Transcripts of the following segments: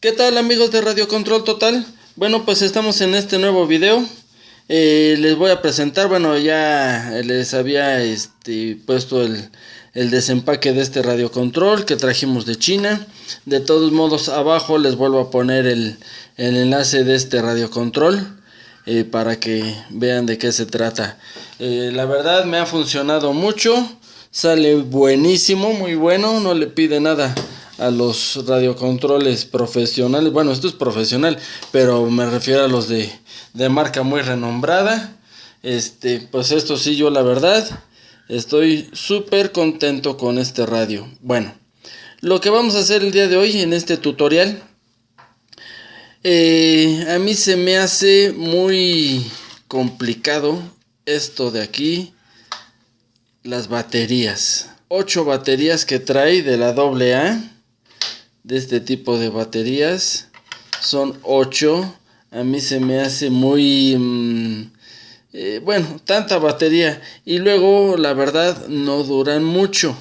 ¿Qué tal, amigos de Radio Control Total? Bueno, pues estamos en este nuevo video. Les voy a presentar, bueno, ya les había puesto el desempaque de este radio control que trajimos de China. De todos modos, abajo les vuelvo a poner el enlace de este radio control para que vean de qué se trata. La verdad me ha funcionado mucho, sale buenísimo, muy bueno, no le pide nada a los radiocontroles profesionales. Bueno, esto es profesional, pero me refiero a los de marca muy renombrada. Pues esto sí, yo la verdad estoy súper contento con este radio. Bueno, lo que vamos a hacer el día de hoy en este tutorial, a mí se me hace muy complicado esto de aquí, las baterías. 8 baterías que trae de la AA. De este tipo de baterías son 8. A mí se me hace muy bueno, tanta batería, y luego la verdad no duran mucho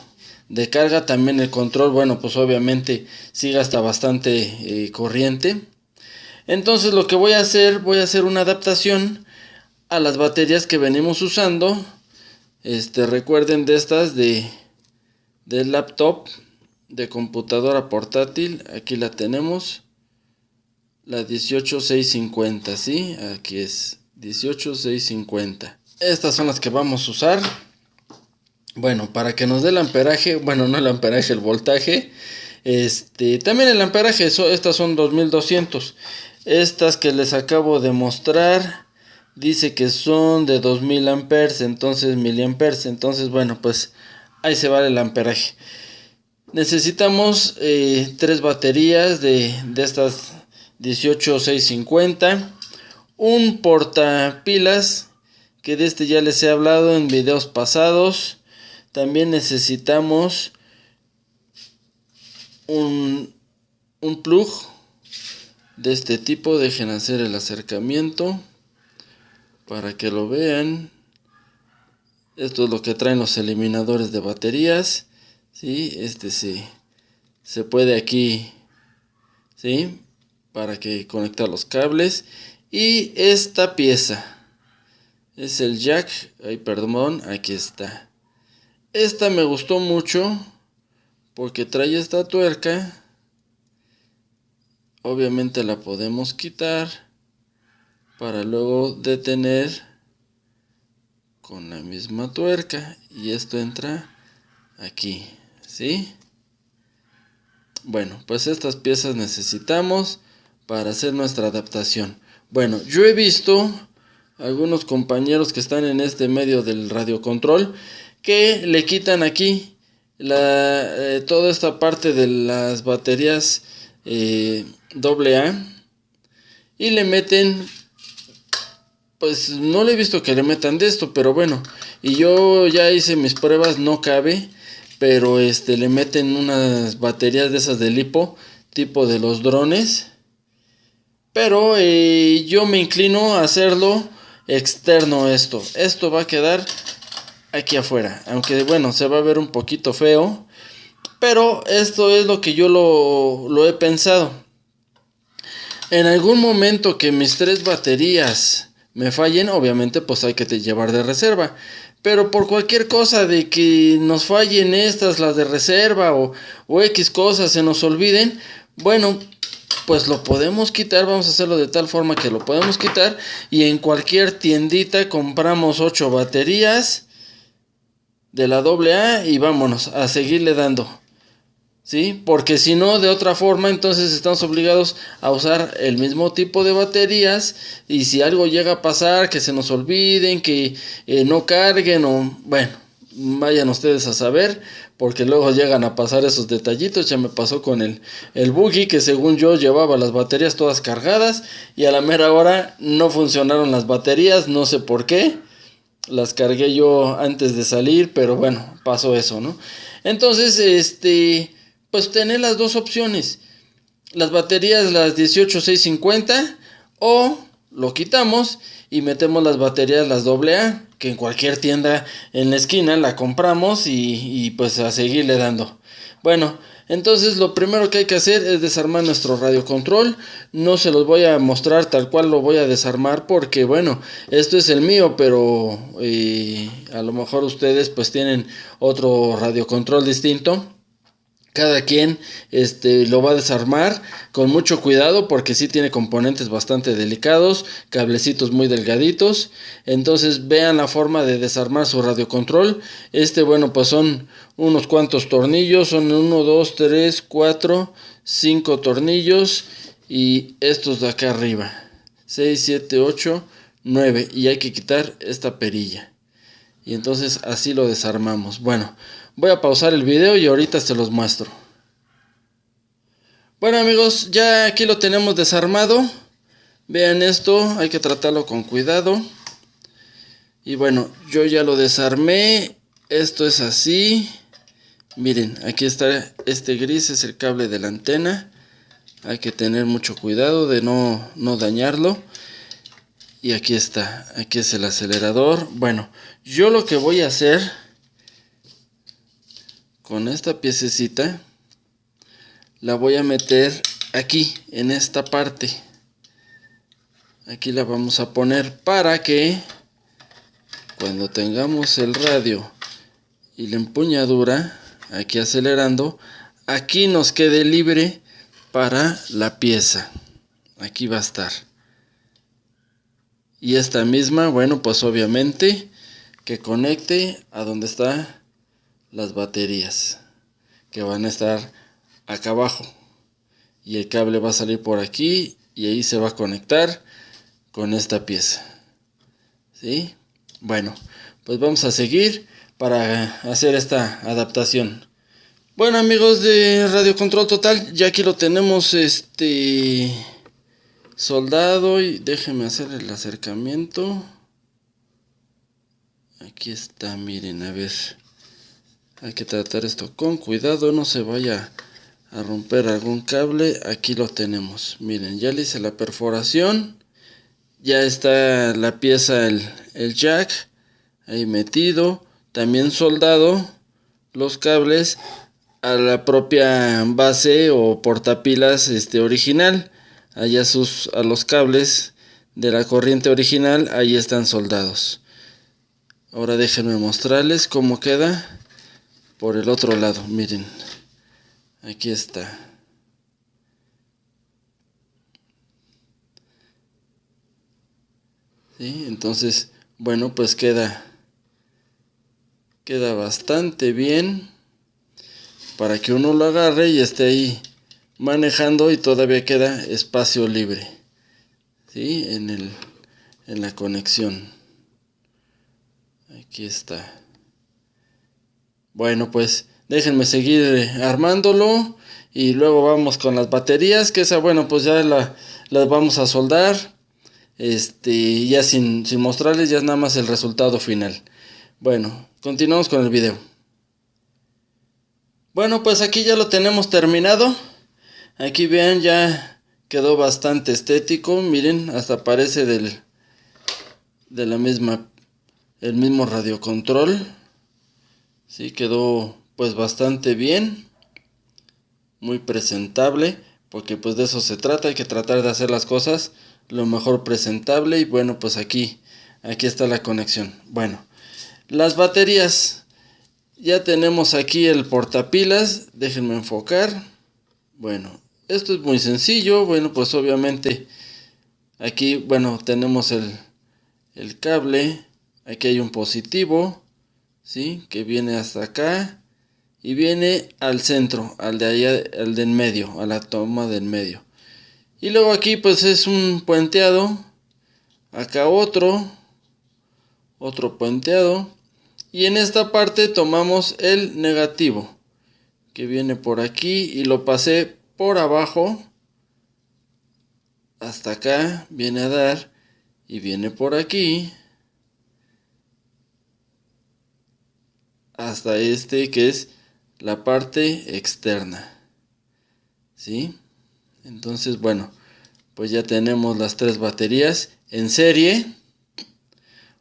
de carga. También el control, bueno, pues obviamente sí gasta bastante corriente. Entonces lo que voy a hacer una adaptación a las baterías que venimos usando. Recuerden, de estas de laptop, de computadora portátil. Aquí la tenemos, la 18650, ¿sí? Aquí es 18650. Estas son las que vamos a usar. Bueno, para que nos dé el amperaje, bueno, no el amperaje, el voltaje. También el amperaje, estas son 2200. Estas que les acabo de mostrar dice que son de 2000 amperes, entonces miliamperes. Entonces, bueno, pues ahí se va el amperaje. Necesitamos 3 baterías de estas 18650, un portapilas, que de este ya les he hablado en videos pasados. También necesitamos un plug de este tipo. Dejen hacer el acercamiento para que lo vean. Esto es lo que traen los eliminadores de baterías. Sí, sí se puede aquí, sí, para que conectar los cables. Y esta pieza es el jack. Ay, perdón, aquí está. Esta me gustó mucho porque trae esta tuerca. Obviamente la podemos quitar para luego detener con la misma tuerca, y esto entra aquí, ¿sí? Bueno, pues estas piezas necesitamos para hacer nuestra adaptación. Bueno, yo he visto algunos compañeros que están en este medio del radiocontrol que le quitan aquí toda esta parte de las baterías AA, y le meten, pues no le he visto que le metan de esto, pero bueno, y yo ya hice mis pruebas, no cabe. Pero le meten unas baterías de esas de lipo, tipo de los drones. Pero yo me inclino a hacerlo externo. Esto va a quedar aquí afuera, aunque bueno, se va a ver un poquito feo, pero esto es lo que yo lo he pensado. En algún momento que mis 3 baterías me fallen, obviamente pues hay que llevar de reserva. Pero por cualquier cosa de que nos fallen estas, las de reserva, o X cosas se nos olviden, bueno, pues lo podemos quitar. Vamos a hacerlo de tal forma que lo podemos quitar, y en cualquier tiendita compramos 8 baterías de la AA y vámonos a seguirle dando, ¿sí? Porque si no, de otra forma, entonces estamos obligados a usar el mismo tipo de baterías, y si algo llega a pasar, que se nos olviden, que no carguen, o bueno, vayan ustedes a saber, porque luego llegan a pasar esos detallitos. Ya me pasó con el buggy, que según yo llevaba las baterías todas cargadas, y a la mera hora no funcionaron las baterías, no sé por qué. Las cargué yo antes de salir, pero bueno, pasó eso, ¿no? Entonces, pues tener las dos opciones, las baterías, las 18650, o lo quitamos y metemos las baterías, las AA, que en cualquier tienda en la esquina la compramos y pues a seguirle dando. Bueno, entonces lo primero que hay que hacer es desarmar nuestro radiocontrol. No se los voy a mostrar tal cual lo voy a desarmar porque bueno, esto es el mío, pero a lo mejor ustedes pues tienen otro radiocontrol distinto. Cada quien lo va a desarmar con mucho cuidado porque sí tiene componentes bastante delicados, cablecitos muy delgaditos. Entonces vean la forma de desarmar su radiocontrol. Bueno, pues son unos cuantos tornillos, son 1, 2, 3, 4, 5 tornillos y estos de acá arriba. 6, 7, 8, 9 y hay que quitar esta perilla. Y entonces así lo desarmamos. Bueno, voy a pausar el video y ahorita se los muestro. Bueno amigos, ya aquí lo tenemos desarmado. Vean esto, hay que tratarlo con cuidado. Y bueno, yo ya lo desarmé. Esto es así. Miren, aquí está este gris, es el cable de la antena. Hay que tener mucho cuidado de no dañarlo. Y aquí está, aquí es el acelerador. Bueno, yo lo que voy a hacer con esta piececita, la voy a meter aquí, en esta parte. Aquí la vamos a poner para que cuando tengamos el radio y la empuñadura, aquí acelerando, aquí nos quede libre para la pieza. Aquí va a estar. Y esta misma, bueno, pues obviamente que conecte a donde están las baterías, que van a estar acá abajo. Y el cable va a salir por aquí y ahí se va a conectar con esta pieza. ¿Sí? Bueno, pues vamos a seguir para hacer esta adaptación. Bueno amigos de Radio Control Total, ya aquí lo tenemos soldado y déjenme hacer el acercamiento. Aquí está, miren, a ver. Hay que tratar esto con cuidado, no se vaya a romper algún cable. Aquí lo tenemos, miren, ya le hice la perforación. Ya está la pieza, el jack ahí metido. También soldado los cables a la propia base o portapilas original. Allá a los cables de la corriente original, ahí están soldados. Ahora déjenme mostrarles cómo queda por el otro lado. Miren, aquí está. ¿Sí? Entonces, bueno, pues queda bastante bien para que uno lo agarre y esté ahí manejando y todavía queda espacio libre, ¿sí? En la conexión. Aquí está. Bueno, pues déjenme seguir armándolo y luego vamos con las baterías, que esa, bueno, pues ya las vamos a soldar. Ya sin mostrarles, ya es nada más el resultado final. Bueno, continuamos con el video. Bueno, pues aquí ya lo tenemos terminado. Aquí vean, ya quedó bastante estético. Miren, hasta parece el mismo radiocontrol. Sí, quedó pues bastante bien. Muy presentable, porque pues de eso se trata. Hay que tratar de hacer las cosas lo mejor presentable. Y bueno, pues aquí está la conexión. Bueno, las baterías. Ya tenemos aquí el portapilas. Déjenme enfocar. Bueno, esto es muy sencillo. Bueno, pues obviamente aquí, bueno, tenemos el cable. Aquí hay un positivo, ¿sí? Que viene hasta acá y viene al centro, al de allá, al de en medio, a la toma del medio. Y luego aquí pues es un puenteado. Acá otro puenteado. Y en esta parte tomamos el negativo, que viene por aquí y lo pasé por abajo hasta acá, viene a dar y viene por aquí hasta que es la parte externa, ¿sí? Entonces, bueno, pues ya tenemos las tres baterías en serie.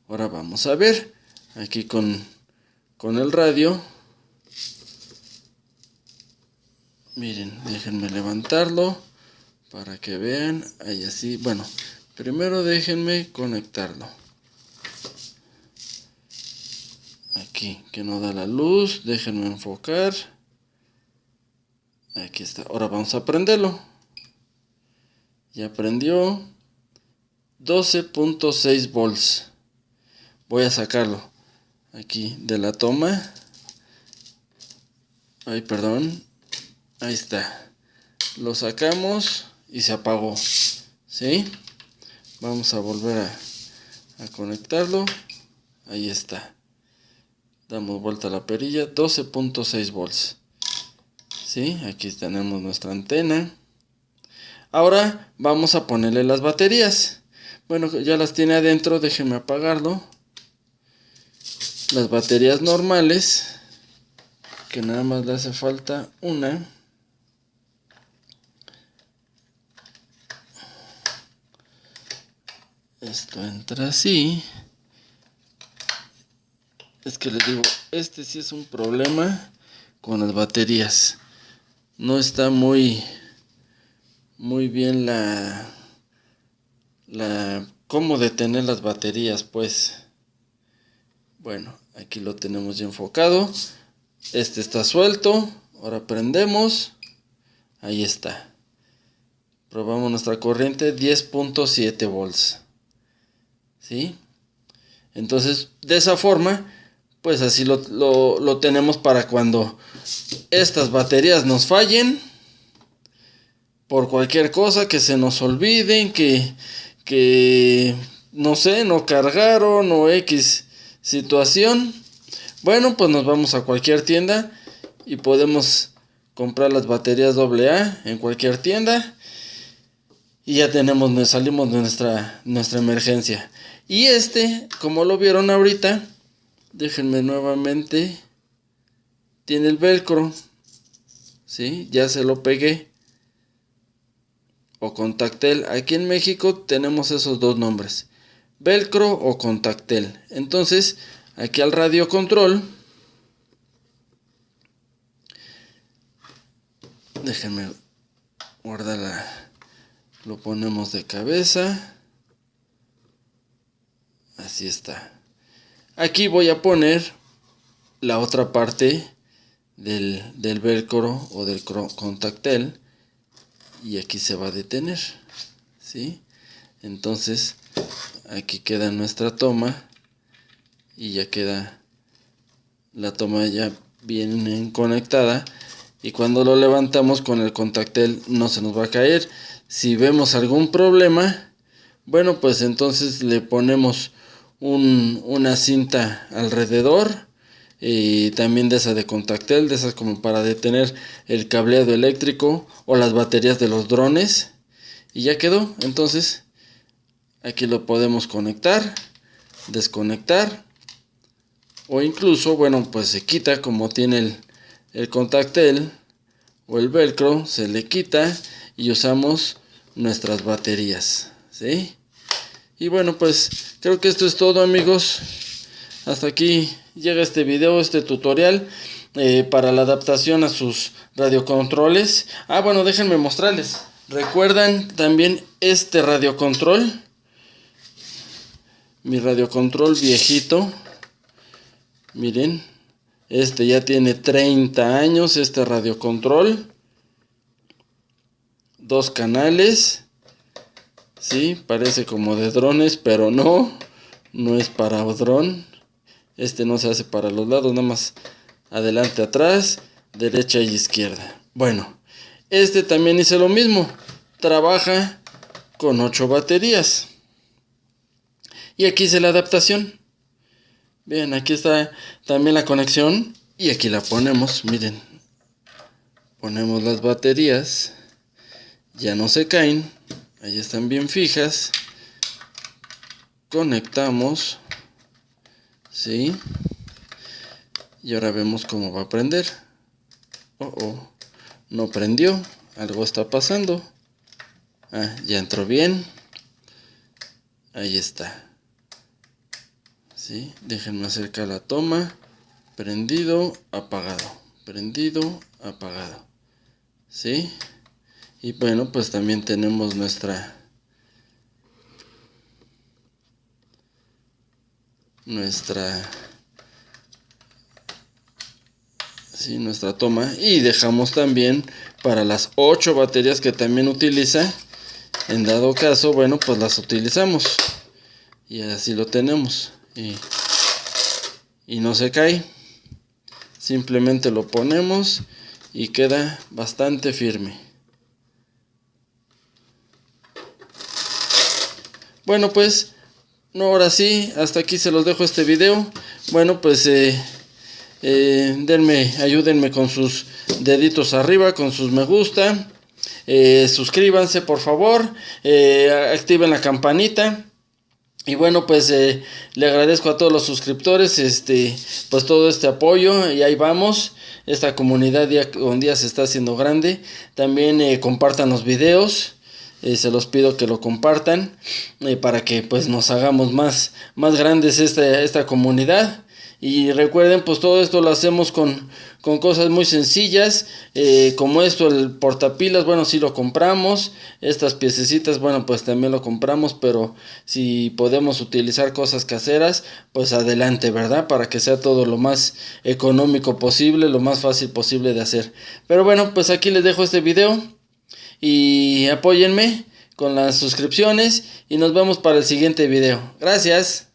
Ahora vamos a ver aquí con el radio. Miren, déjenme levantarlo para que vean. Ahí así. Bueno, primero déjenme conectarlo. Aquí, que no da la luz. Déjenme enfocar. Aquí está. Ahora vamos a prenderlo. Ya prendió. 12.6 volts. Voy a sacarlo aquí de la toma. Ay, perdón. Ahí está. Lo sacamos y se apagó. ¿Sí? Vamos a volver a conectarlo. Ahí está. Damos vuelta a la perilla. 12.6 volts. ¿Sí? Aquí tenemos nuestra antena. Ahora vamos a ponerle las baterías. Bueno, ya las tiene adentro. Déjenme apagarlo. Las baterías normales, que nada más le hace falta una. Esto entra así. Es que les digo, este sí es un problema con las baterías. No está muy bien cómo detener las baterías, pues. Bueno, aquí lo tenemos ya enfocado. Este está suelto. Ahora prendemos. Ahí está. Probamos nuestra corriente, 10.7 volts. ¿Sí? Entonces, de esa forma, pues así lo tenemos para cuando estas baterías nos fallen. Por cualquier cosa, que se nos olviden, que no sé, no cargaron o X situación. Bueno, pues nos vamos a cualquier tienda y podemos comprar las baterías AA en cualquier tienda. Y ya salimos de nuestra emergencia. Y como lo vieron ahorita, déjenme nuevamente, tiene el velcro. ¿Sí? Ya se lo pegué. O contactel. Aquí en México tenemos esos dos nombres. Velcro o contactel. Entonces, aquí al radio control. Déjenme guardarla. Lo ponemos de cabeza. Así está. Aquí voy a poner la otra parte del velcro o del contactel. Y aquí se va a detener. ¿Sí? Entonces, aquí queda nuestra toma. Y ya queda la toma ya bien conectada. Y cuando lo levantamos con el contactel no se nos va a caer. Si vemos algún problema, bueno, pues entonces le ponemos una cinta alrededor. Y también de esa de contactel, de esas como para detener el cableado eléctrico o las baterías de los drones. Y ya quedó. Entonces, aquí lo podemos conectar, desconectar. O incluso, bueno, pues se quita como tiene el contactel o el velcro, se le quita y usamos nuestras baterías, ¿sí? Y bueno, pues creo que esto es todo, amigos. Hasta aquí llega este video, este tutorial para la adaptación a sus radiocontroles. Bueno, déjenme mostrarles. ¿Recuerdan también este radiocontrol? Mi radiocontrol viejito. Miren, ya tiene 30 años, este radiocontrol. 2 canales. Sí, parece como de drones, pero no es para dron. No se hace para los lados, nada más adelante, atrás, derecha y izquierda. Bueno, también hice lo mismo. Trabaja con 8 baterías. Y aquí hice la adaptación. Bien, aquí está también la conexión. Y aquí la ponemos, miren. Ponemos las baterías. Ya no se caen. Ahí están bien fijas. Conectamos. ¿Sí? Y ahora vemos cómo va a prender. No prendió. Algo está pasando. Ya entró bien. Ahí está. ¿sí? Déjenme acercar la toma. Prendido, apagado. Prendido, apagado. ¿Sí? Y bueno, pues también tenemos nuestra toma, y dejamos también para las 8 baterías que también utiliza. En dado caso, bueno, pues las utilizamos y así lo tenemos, y no se cae. Simplemente lo ponemos y queda bastante firme. Bueno, pues no, ahora sí, hasta aquí se los dejo este video. Bueno, pues ayúdenme con sus deditos arriba, con sus me gusta. Suscríbanse por favor, activen la campanita. Y bueno, pues le agradezco a todos los suscriptores pues todo este apoyo, y ahí vamos. Esta comunidad día con día se está haciendo grande. También compartan los videos. Se los pido que lo compartan para que pues nos hagamos más grandes esta comunidad. Y recuerden, pues todo esto lo hacemos con cosas muy sencillas, como esto, el portapilas, bueno, sí lo compramos. Estas piececitas, bueno, pues también lo compramos, pero si podemos utilizar cosas caseras, pues adelante, ¿verdad? Para que sea todo lo más económico posible, lo más fácil posible de hacer. Pero bueno, pues aquí les dejo este video. Y apóyenme con las suscripciones y nos vemos para el siguiente video. Gracias.